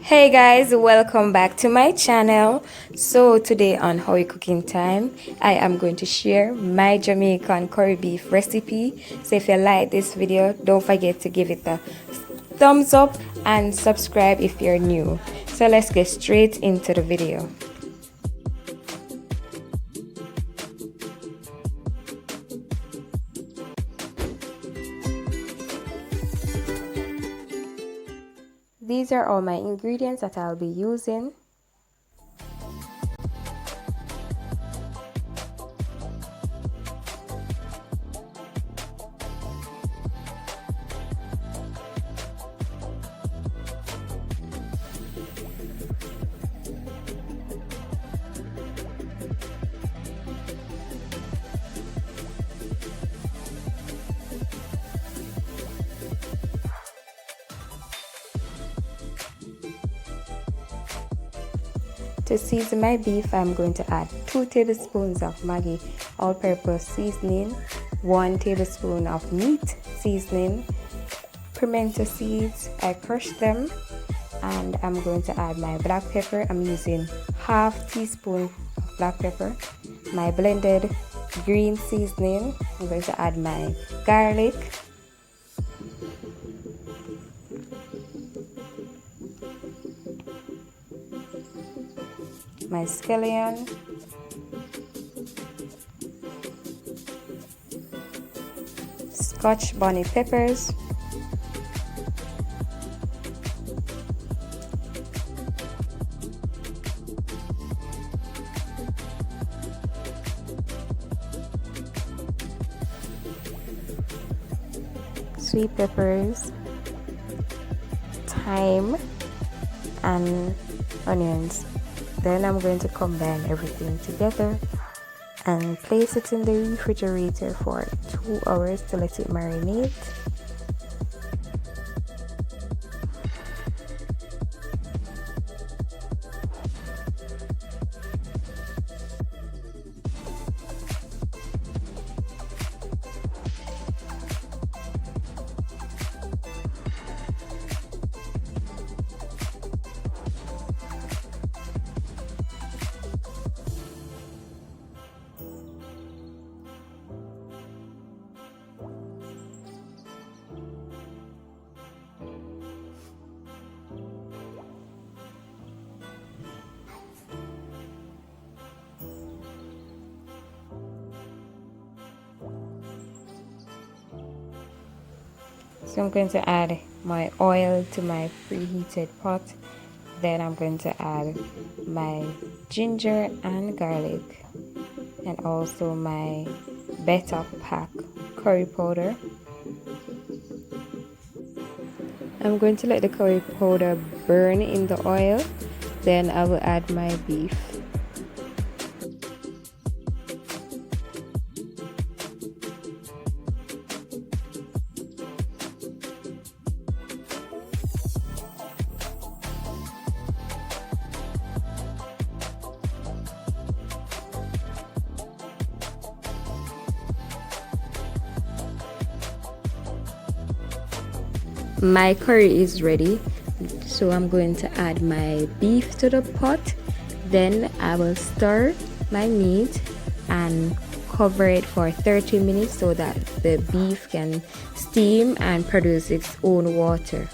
Hey guys, welcome back to my channel. So today on How You Cooking Time, I am going to share my Jamaican curry beef recipe. So if you like this video, don't forget to give it a thumbs up and subscribe if you're new. So let's get straight into the video. These are all my ingredients that I'll be using. To season my beef, I'm going to add 2 tablespoons of Maggi All-purpose seasoning, 1 tablespoon of meat seasoning, pimento seeds, I crushed them, and I'm going to add my black pepper. I'm using half teaspoon of black pepper, my blended green seasoning. I'm going to add my garlic, my scallion, Scotch Bonnet peppers, sweet peppers, thyme, and onions. Then I'm going to combine everything together and place it in the refrigerator for 2 hours to let it marinate. So I'm going to add my oil to my preheated pot. Then I'm going to add my ginger and garlic and also my Betapac Curry Powder. I'm going to let the curry powder burn in the oil. Then I will add my beef. My curry is ready, so I'm going to add my beef to the pot. Then I will stir my meat and cover it for 30 minutes so that the beef can steam and produce its own water.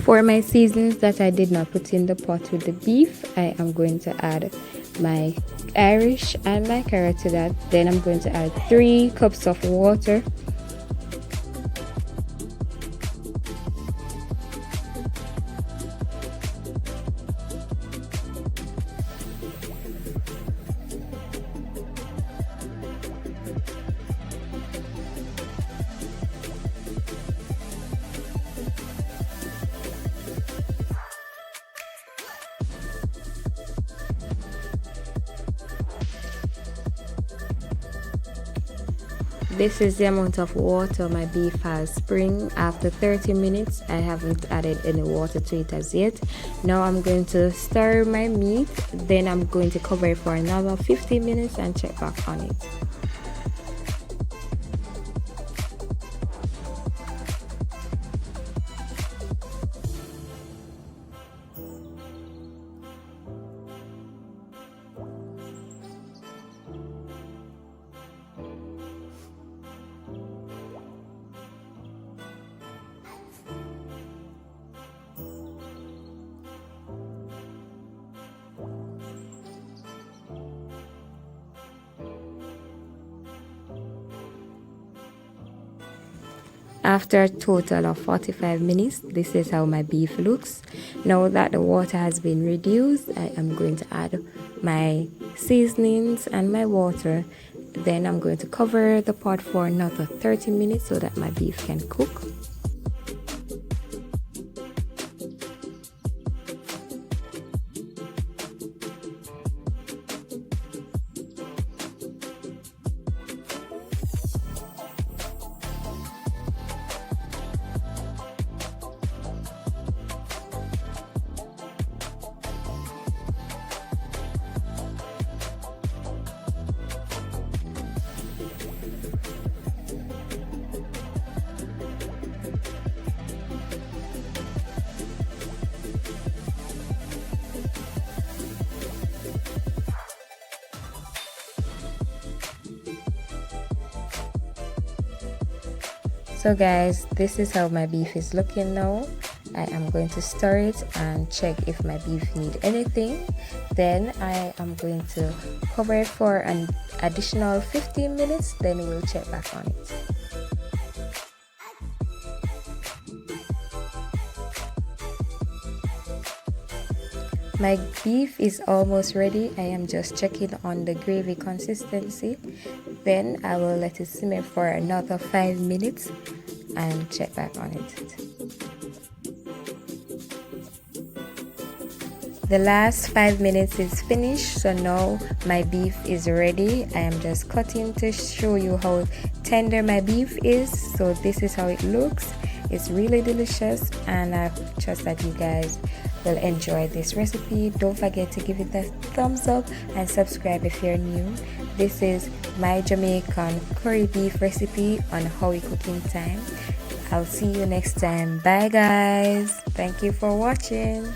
For my seasons that I did not put in the pot with the beef, I am going to add my Irish and my carrot to that. Then I'm going to add 3 cups of water. this is the amount of water my beef has spring. After 30 minutes, I haven't added any water to it as yet. Now I'm going to stir my meat, then I'm going to cover it for another 15 minutes and check back on it. After a total of 45 minutes, this is how my beef looks. Now that the water has been reduced, I am going to add my seasonings and my water. Then I'm going to cover the pot for another 30 minutes so that my beef can cook. So guys, this is how my beef is looking now. I am going to stir it and check if my beef need anything. Then I am going to cover it for an additional 15 minutes, then we'll check back on it. My beef is almost ready. I am just checking on the gravy consistency. Then I will let it simmer for another 5 minutes and check back on it. The last 5 minutes is finished, so now my beef is ready. I am just cutting to show you how tender my beef is. So this is how it looks. It's really delicious, and I trust that you guys will enjoy this recipe. Don't forget to give it a thumbs up and subscribe if you're new. This is my Jamaican curry beef recipe on Howie Cooking Time. I'll see you next time. Bye guys. Thank you for watching.